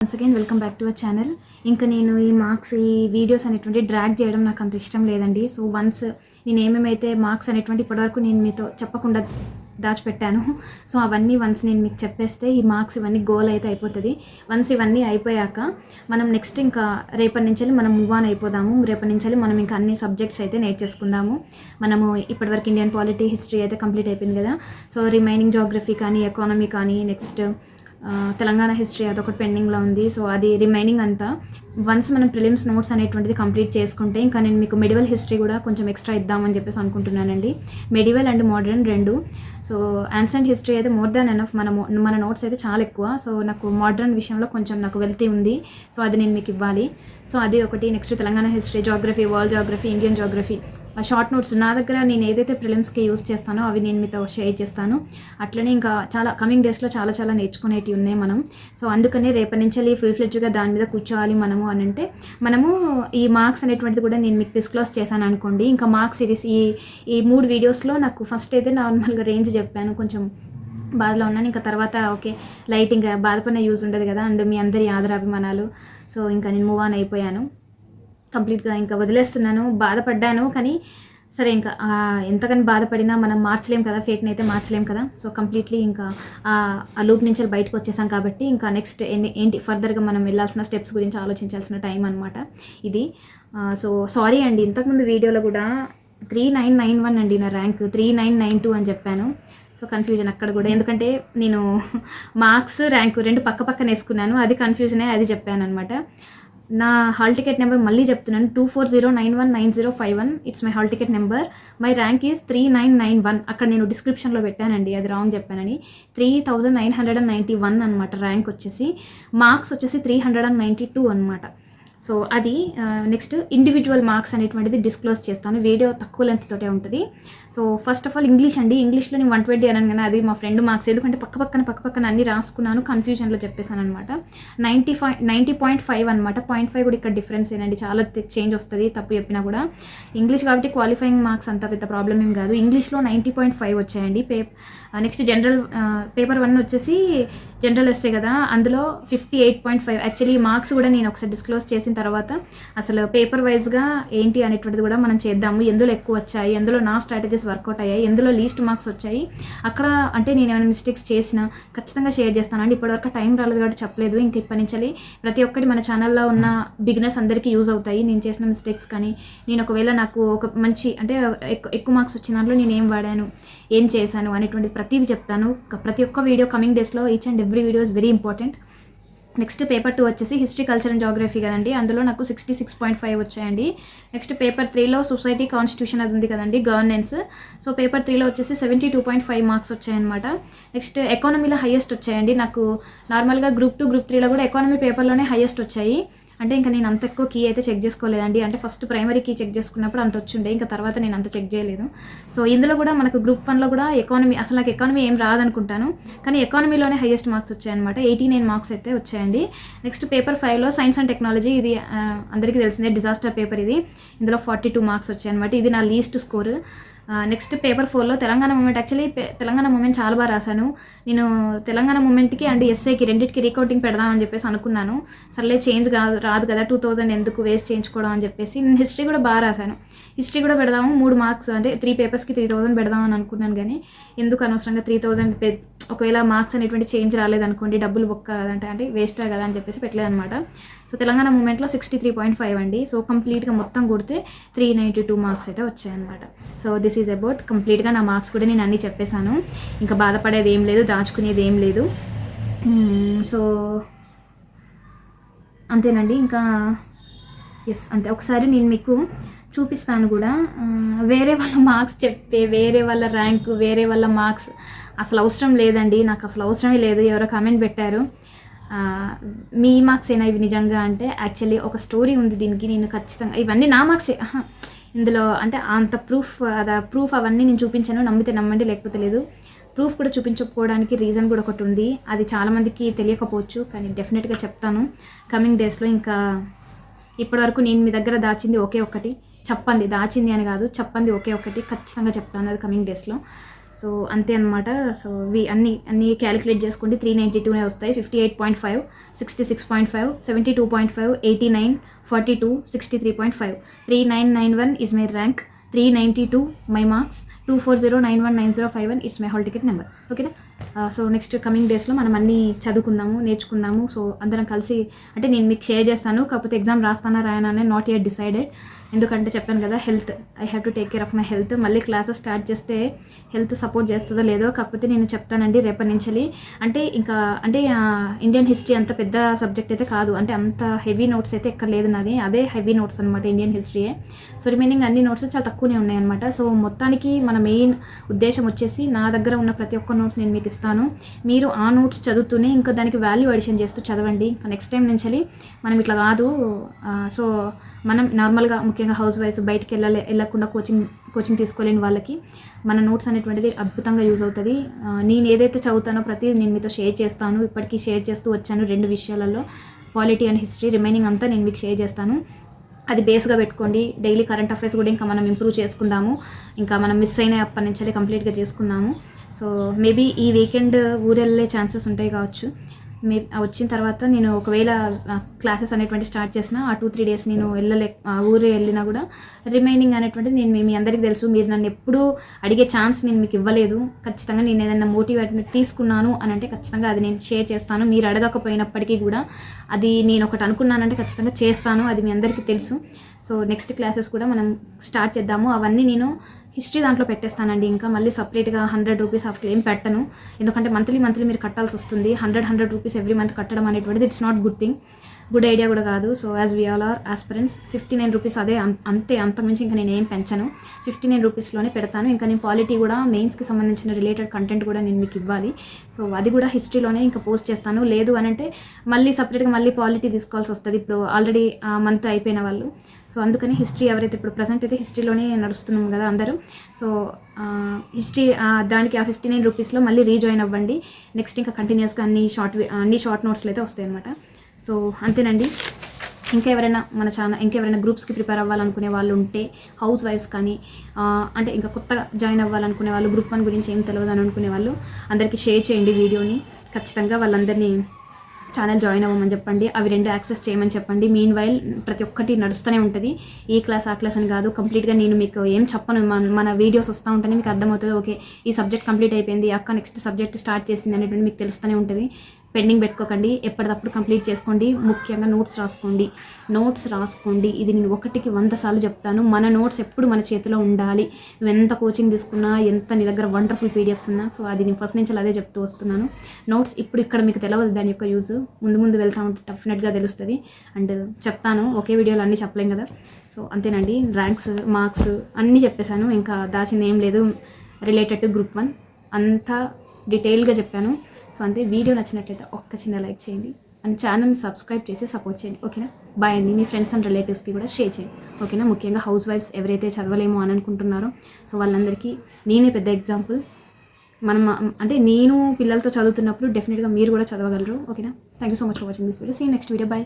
Once again welcome back to our channel. ఇంకా నేను ఈ మార్క్స్ ఈ వీడియోస్ అనేటువంటి డ్రాగ్ చేయడం నాకు అంత ఇష్టం లేదండి. సో వన్స్ నేను ఏమేమైతే మార్క్స్ అనేటువంటి ఇప్పటివరకు నేను మీతో చెప్పకుండా దాచిపెట్టాను, సో అవన్నీ వన్స్ నేను మీకు చెప్పేస్తే ఈ మార్క్స్ ఇవన్నీ గోల్ అయితే అయిపోతుంది. వన్స్ ఇవన్నీ అయిపోయాక మనం నెక్స్ట్ ఇంకా రేపటి నుంచి మనం మూవ్ ఆన్ అయిపోదాము. రేపటి నుంచి మనం ఇంకా అన్ని సబ్జెక్ట్స్ అయితే నేర్చేసుకుందాము. మనము ఇప్పటివరకు ఇండియన్ పాలిటీ, హిస్టరీ అయితే కంప్లీట్ అయిపోయింది కదా. సో రిమైనింగ్ జోగ్రఫీ కానీ, ఎకానమీ కానీ, నెక్స్ట్ తెలంగాణ హిస్టరీ అదొకటి పెండింగ్లో ఉంది. సో అది రిమైనింగ్ అంతా వన్స్ మనం ప్రిలిమ్స్ నోట్స్ అనేటువంటిది కంప్లీట్ చేసుకుంటే ఇంకా నేను మీకు మెడివల్ హిస్టరీ కూడా కొంచెం ఎక్స్ట్రా ఇద్దామని చెప్పేసి అనుకుంటున్నానండి. మెడివల్ అండ్ మోడర్న్ రెండు. సో యాన్సెంట్ హిస్టరీ అయితే మోర్ దాన్ ఎనఫ్. మన నోట్స్ అయితే చాలా ఎక్కువ. సో నాకు మోడర్న్ విషయంలో కొంచెం నాకు వెల్తీ ఉంది. సో అది నేను మీకు ఇవ్వాలి. సో అది ఒకటి. Next Telangana history, geography, world geography, Indian geography, ఆ షార్ట్ నోట్స్ నా దగ్గర నేను ఏదైతే ప్రిలిమ్స్కి యూస్ చేస్తానో అవి నేను మీతో షేర్ చేస్తాను. అట్లనే ఇంకా చాలా కమింగ్ డేస్లో చాలా నేర్చుకునేటివి ఉన్నాయి మనం. సో అందుకనే రేపటి నుంచి ఫుల్ ఫ్లెడ్జ్గా దాని మీద కూర్చోవాలి మనము అని అంటే మనము ఈ మార్క్స్ అనేటువంటిది కూడా నేను మీకు డిస్క్లోజ్ చేశాను అనుకోండి. ఇంకా మార్క్స్ సిరీస్ ఈ 3 వీడియోస్లో నాకు ఫస్ట్ అయితే నార్మల్గా రేంజ్ చెప్పాను, కొంచెం బాధలో ఉన్నాను. ఇంకా తర్వాత ఓకే లైట్, ఇంకా బాధపడిన యూజ్ ఉండదు కదా, అండ్ మీ అందరి ఆదరాభిమానాలు. సో ఇంకా నేను మూవ్ ఆన్ అయిపోయాను కంప్లీట్గా, ఇంకా వదిలేస్తున్నాను. బాధపడ్డాను కానీ సరే, ఇంకా ఎంతకని బాధపడినా మనం మార్చలేం కదా, ఫేట్ని అయితే మార్చలేం కదా. సో కంప్లీట్లీ ఇంకా ఆ లూప్ నుంచి బయటకు వచ్చేసాం కాబట్టి ఇంకా నెక్స్ట్ ఏంటి ఫర్దర్గా మనం వెళ్ళాల్సిన స్టెప్స్ గురించి ఆలోచించాల్సిన టైం అనమాట ఇది. సో సారీ అండి, ఇంతకుముందు వీడియోలో కూడా 3991 అండి నా ర్యాంక్, 3992 అని చెప్పాను. సో కన్ఫ్యూజన్ అక్కడ కూడా, ఎందుకంటే నేను మార్క్స్ ర్యాంకు రెండు పక్కన వేసుకున్నాను, అది కన్ఫ్యూజనే, అది చెప్పాను అనమాట. నా హాల్ టికెట్ నెంబర్ మళ్ళీ చెప్తున్నాను, 24091901. It's my hall ticket number. My rank is 3991. అక్కడ నేను డిస్క్రిప్షన్లో పెట్టానండి, అది రాంగ్ చెప్పానని. 3991 అనమాట ర్యాంక్ వచ్చేసి. మార్క్స్ వచ్చేసి 392 అనమాట. సో అది నెక్స్ట్ ఇండివిజువల్ మార్క్స్ అనేటువంటిది డిస్క్లోజ్ చేస్తాను. వీడియో తక్కువ లెంత్ తోటే ఉంటుంది. So first of all English అండి. ఇంగ్లీష్లో నేను 120 అన్నాను కానీ అది మా ఫ్రెండ్ మార్క్స్, ఎందుకంటే పక్కపక్కన అన్ని రాసుకున్నాను, కన్ఫ్యూజన్లో చెప్పేశాను అనమాట. 90.5 అనమాట. 0.5 కూడా ఇక్కడ డిఫరెన్స్ ఏనండి, చాలా చేంజ్ వస్తుంది తప్పు చెప్పినా కూడా. ఇంగ్లీష్ కాబట్టి క్వాలిఫైయింగ్ మార్క్స్ అంత పెద్ద ప్రాబ్లం ఏం కాదు. ఇంగ్లీష్లో 90.5 వచ్చాయండి. నెక్స్ట్ జనరల్ పేపర్ 1 వచ్చేసి జనరల్ ఎస్సే కదా, అందులో 58.5. యాక్చువల్లీ మార్క్స్ కూడా నేను ఒకసారి డిస్క్లోజ్ చేసిన తర్వాత అసలు పేపర్ వైజ్గా ఏంటి అనేటువంటిది కూడా మనం చేద్దాము. ఎందులో ఎక్కువ వచ్చాయి, ఎందులో నా స్ట్రాటజీస్ వర్కౌట్ అయ్యాయి, ఎందులో లీస్ట్ మార్క్స్ వచ్చాయి, అక్కడ అంటే నేను ఏమైనా మిస్టేక్స్ చేసినా ఖచ్చితంగా షేర్ చేస్తానండి. ఇప్పటివరకు టైం రాలేదు కాబట్టి చెప్పలేదు. ఇంక ఇప్పటి నుంచి ప్రతి ఒక్కటి మన ఛానల్లో ఉన్న బిగినర్స్ అందరికీ యూజ్ అవుతాయి. నేను చేసిన మిస్టేక్స్ కానీ, నేను ఒకవేళ నాకు ఒక మంచి అంటే ఎక్కువ మార్క్స్ వచ్చిన దాంట్లో నేను ఏం వాడాను, ఏం చేశాను అనేటువంటి ప్రతిదీ చెప్తాను. ప్రతి ఒక్క వీడియో కమింగ్ డేస్లో each and every video is very important. Next paper 2 వచ్చేసి హిస్టరీ, కల్చర్ అండ్ జోగ్రఫీ కదండి, అందులో నాకు 66.5 వచ్చాయండి. నెక్స్ట్ పేపర్ 3లో సొసైటీ, కాన్స్టిట్యూషన్ అది ఉంది కదండి, గవర్నెన్స్. సో పేపర్ 3లో వచ్చేసి 72.5 మార్క్స్ వచ్చాయన్నమాట. నెక్స్ట్ ఎకానమీలో హైయెస్ట్ వచ్చాయండి నాకు. నార్మల్గా గ్రూప్ 2, గ్రూప్ 3లో కూడా ఎకానమీ పేపర్లోనే హైయెస్ట్ వచ్చాయి. అంటే ఇంకా నేను అంత ఎక్కువ కీ అయితే చెక్ చేసుకోలేదండి. అంటే ఫస్ట్ ప్రైమరీ కీ చెక్ చేసుకున్నప్పుడు అంత వచ్చిండే, ఇంకా తర్వాత నేను అంత చెక్ చేయలేదు. సో ఇందులో కూడా మనకు గ్రూప్ 1లో కూడా ఎకానమీ, అసలు నాకు ఎకానమీ ఏం రాదనుకుంటాను, కానీ ఎకానమీలోనే హైయెస్ట్ మార్క్స్ వచ్చాయన్నమాట. 89 మార్క్స్ అయితే వచ్చాయండి. నెక్స్ట్ పేపర్ 5లో సైన్స్ అండ్ టెక్నాలజీ, ఇది అందరికీ తెలిసిందే, డిజాస్టర్ పేపర్ ఇది. ఇందులో 42 మార్క్స్ వచ్చాయన్నమాట. ఇది నా లీస్ట్ స్కోర్. నెక్స్ట్ పేపర్ 4లో Telangana movement. Actually Telangana movement చాలా బాగా రాశాను నేను. తెలంగాణ మూమెంట్కి అండ్ ఎస్ఐకి రెండింటికి రీకౌంటింగ్ పెడదామని చెప్పేసి అనుకున్నాను. సర్లే చేంజ్ రాదు కదా, 2000 ఎందుకు వేస్ట్ చేయించుకోవడం అని చెప్పేసి నేను హిస్టరీ కూడా బాగా రాశాను. హిస్టరీ కూడా పెడదాము, 3 మార్క్స్ అంటే 3 పేపర్స్కి 3000 పెడదామని అనుకున్నాను. కానీ ఎందుకు అనవసరంగా 3000 ఒకవేళ మార్క్స్ అనేటువంటి చేంజ్ రాలేదనుకోండి, డబ్బులు బొక్క కదంటే అంటే వేస్ట్ కదా అని చెప్పేసి పెట్టలేదన్నమాట. సో తెలంగాణ మూమెంట్లో 63.5 అండి. సో కంప్లీట్గా మొత్తం కొడితే 392 మార్క్స్ అయితే వచ్చాయన్నమాట. సో దిస్ ఈజ్ అబౌట్ కంప్లీట్గా నా మార్క్స్ కూడా నేను అన్నీ చెప్పేశాను. ఇంకా బాధపడేది ఏం లేదు, దాచుకునేది ఏం లేదు. సో అంతేనండి, ఇంకా ఎస్ అంతే. ఒకసారి నేను మీకు చూపిస్తాను కూడా, వేరే వాళ్ళ మార్క్స్ చెప్పే, వేరే వాళ్ళ ర్యాంకు, వేరే వాళ్ళ మార్క్స్ అసలు అవసరం లేదండి, నాకు అసలు అవసరమే లేదు. ఎవరో కామెంట్ పెట్టారు, మీ మార్క్స్ ఏనా ఇవి నిజంగా అంటే, యాక్చువల్లీ ఒక స్టోరీ ఉంది దీనికి. నేను ఖచ్చితంగా ఇవన్నీ నా మార్క్సే, ఇందులో అంటే అంత ప్రూఫ్ అవన్నీ నేను చూపించాను. నమ్మితే నమ్మండి, లేకపోతే లేదు. ప్రూఫ్ కూడా చూపించకపోవడానికి రీజన్ కూడా ఒకటి ఉంది, అది చాలామందికి తెలియకపోవచ్చు, కానీ డెఫినెట్గా చెప్తాను కమింగ్ డేస్లో. ఇంకా ఇప్పటివరకు నేను మీ దగ్గర దాచింది ఒకే ఒక్కటి, చెప్పండి, దాచింది అని కాదు, చెప్పండి ఒకే ఒక్కటి, ఖచ్చితంగా చెప్తాను అది కమింగ్ డేస్లో. సో అంతే అనమాట. సో అన్నీ క్యాలిక్యులేట్ చేసుకోండి. 392 వస్తాయి. 58.5, 66.5, 72.5, 89, 42, 63.5. 3991 is my rank. 392 my marks. 240919051 it's my hall ticket number. ఓకేనా. సో నెక్స్ట్ కమింగ్ డేస్లో మనం అన్నీ చదువుకుందాము, నేర్చుకుందాము. సో అందరం కలిసి, అంటే నేను మీకు షేర్ చేస్తాను, కాకపోతే ఎగ్జామ్ రాస్తానా రాయనా అనేది నాట్ యెట్ డిసైడెడ్. ఎందుకంటే చెప్పాను కదా, health, I have to take care of my health. మళ్ళీ క్లాసెస్ స్టార్ట్ చేస్తే హెల్త్ సపోర్ట్ చేస్తుందో లేదో, కాకపోతే నేను చెప్తానండి రేపటి నుంచి. అంటే ఇండియన్ హిస్టరీ అంత పెద్ద సబ్జెక్ట్ అయితే కాదు, అంటే అంత హెవీ నోట్స్ అయితే ఎక్కడ లేదు నాది, అదే హెవీ నోట్స్ అనమాట ఇండియన్ హిస్టరీయే. సో రిమైనింగ్ అన్ని నోట్స్ చాలా తక్కువనే ఉన్నాయి అనమాట. సో మొత్తానికి మన మెయిన్ ఉద్దేశం వచ్చేసి, నా దగ్గర ఉన్న ప్రతి ఒక్క నోట్ నేను మీకు ఇస్తాను, మీరు ఆ నోట్స్ చదువుతూనే ఇంకా దానికి వాల్యూ అడిషన్ చేస్తూ చదవండి. ఇంకా నెక్స్ట్ టైం నుంచి మనం ఇట్లా కాదు. సో మనం నార్మల్గా ముఖ్యంగా హౌస్ వైఫ్స్ బయటికి వెళ్ళకుండా కోచింగ్ తీసుకోలేని వాళ్ళకి మన నోట్స్ అనేటువంటిది అద్భుతంగా యూజ్ అవుతుంది. నేను ఏదైతే చదువుతానో ప్రతిదీ నేను మీతో షేర్ చేస్తాను. ఇప్పటికీ షేర్ చేస్తూ వచ్చాను 2 విషయాలలో, పాలిటీ అండ్ హిస్టరీ. రిమైనింగ్ అంతా నేను మీకు షేర్ చేస్తాను. అది బేస్గా పెట్టుకోండి. డైలీ కరెంట్ అఫైర్స్ కూడా ఇంకా మనం ఇంప్రూవ్ చేసుకుందాము. ఇంకా మనం మిస్ అయిన అప్పటి నుంచి కంప్లీట్గా చేసుకుందాము. సో మేబీ ఈ వీకెండ్ ఊరు వెళ్ళే ఛాన్సెస్ ఉంటాయి కావచ్చు. వచ్చిన తర్వాత నేను ఒకవేళ క్లాసెస్ అనేటువంటి స్టార్ట్ చేసిన ఆ 2-3 డేస్ నేను ఊరు వెళ్ళినా కూడా రిమైనింగ్ అనేటువంటిది నేను మీ అందరికీ తెలుసు. మీరు నన్ను ఎప్పుడూ అడిగే ఛాన్స్ నేను మీకు ఇవ్వలేదు. ఖచ్చితంగా నేను ఏదైనా మోటివేట్ తీసుకున్నాను అని అంటే ఖచ్చితంగా అది నేను షేర్ చేస్తాను. మీరు అడగకపోయినప్పటికీ కూడా అది నేను ఒకటి అనుకున్నానంటే ఖచ్చితంగా చేస్తాను. అది మీ అందరికీ తెలుసు. సో నెక్స్ట్ క్లాసెస్ కూడా మనం స్టార్ట్ చేద్దాము. అవన్నీ నేను హిస్టరీ దాంట్లో పెట్టేస్తానండి. ఇంకా మళ్ళీ సపరేట్గా 100 రూపీస్ ఆఫ్ క్లెయిమ్ పెట్టను. ఎందుకంటే మంత్లీ మీరు కట్టాల్సి వస్తుంది. 100 రూపీస్ ఎవ్రీ మంత్ కట్టడం అనేటువంటిది it's not good thing, good idea కూడా కాదు. So as we all are aspirants, 59 rupees అదే, అంతకుమించి ఇంకా నేను ఏం పెంచను. 59 రూపీస్లోనే పెడతాను. ఇంకా నేను పాలిటీ కూడా మెయిన్స్కి సంబంధించిన రిలేటెడ్ కంటెంట్ కూడా నేను మీకు ఇవ్వాలి. సో అది కూడా హిస్టరీలోనే ఇంకా పోస్ట్ చేస్తాను. లేదు అని అంటే మళ్ళీ సపరేట్గా మళ్ళీ పాలిటీ తీసుకోవాల్సి వస్తుంది. ఇప్పుడు ఆల్రెడీ మంత్ అయిపోయిన వాళ్ళు. సో అందుకని హిస్టరీ ఎవరైతే ఇప్పుడు ప్రజెంట్ అయితే హిస్టరీలోనే నడుస్తున్నాం కదా అందరూ. సో హిస్టరీ దానికి ఆ 59 రూపీస్లో మళ్ళీ రీజాయిన్ అవ్వండి. నెక్స్ట్ ఇంకా కంటిన్యూస్గా అన్ని షార్ట్ నోట్స్లు అయితే వస్తాయి అనమాట. సో అంతేనండి. ఇంకెవరైనా గ్రూప్స్కి ప్రిపేర్ అవ్వాలనుకునే వాళ్ళు ఉంటే, హౌస్ వైఫ్స్ కానీ అంటే ఇంకా కొత్తగా జాయిన్ అవ్వాలనుకునే వాళ్ళు, గ్రూప్ 1 గురించి ఏం తెలియదు అని అనుకునే వాళ్ళు అందరికీ షేర్ చేయండి వీడియోని. ఖచ్చితంగా వాళ్ళందరినీ ఛానల్ జాయిన్ అవ్వమని చెప్పండి. అవి 2 యాక్సెస్ చేయమని చెప్పండి. మీన్ వైల్ ప్రతి ఒక్కటి నడుస్తూనే ఉంటుంది. ఈ క్లాస్ ఆ క్లాస్ అని కాదు, కంప్లీట్గా నేను మీకు ఏం చెప్పను. మన వీడియోస్ వస్తూ ఉంటేనే మీకు అర్థమవుతుంది. ఓకే, ఈ సబ్జెక్ట్ కంప్లీట్ అయిపోయింది, అక్క నెక్స్ట్ సబ్జెక్ట్ స్టార్ట్ చేసింది అనేటువంటి మీకు తెలుస్తూనే ఉంటుంది. పెండింగ్ పెట్టుకోకండి, ఎప్పటికప్పుడు కంప్లీట్ చేసుకోండి. ముఖ్యంగా నోట్స్ రాసుకోండి. ఇది నేను 1కి 100 సార్లు చెప్తాను. మన నోట్స్ ఎప్పుడు మన చేతిలో ఉండాలి. నువ్వు ఎంత కోచింగ్ తీసుకున్నా, ఎంత నీ దగ్గర వండర్ఫుల్ పీడిఎఫ్స్ ఉన్నా, సో అది నేను ఫస్ట్ నుంచి అదే చెప్తూ వస్తున్నాను. నోట్స్ ఇప్పుడు ఇక్కడ మీకు తెలియదు దాని యొక్క యూజ్, ముందు వెళ్తూ ఉంటే డెఫినెట్గా తెలుస్తుంది. అండ్ చెప్తాను, ఒకే వీడియోలో అన్నీ చెప్పలేం కదా. సో అంతేనండి. ర్యాంక్స్, మార్క్స్ అన్నీ చెప్పేశాను. ఇంకా దాచింది ఏం లేదు రిలేటెడ్ టు గ్రూప్ 1, అంతా డీటెయిల్గా చెప్పాను. సో అంతే. వీడియో నచ్చినట్లయితే ఒక్క చిన్న లైక్ చేయండి అండ్ ఛానల్ని సబ్స్క్రైబ్ చేసి సపోర్ట్ చేయండి. ఓకేనా. బాయ్ అండి. మీ ఫ్రెండ్స్ అండ్ రిలేటివ్స్కి కూడా షేర్ చేయండి. ఓకేనా. ముఖ్యంగా హౌస్ వైఫ్స్ ఎవరైతే చదవలేమో అని అనుకుంటున్నారో, సో వాళ్ళందరికీ నేనే పెద్ద ఎగ్జాంపుల్. నేను పిల్లలతో చదువుతున్నప్పుడు డెఫినెట్గా మీరు కూడా చదవగలరు. ఓకేనా. Thank you so much for watching this video. See next video. Bye.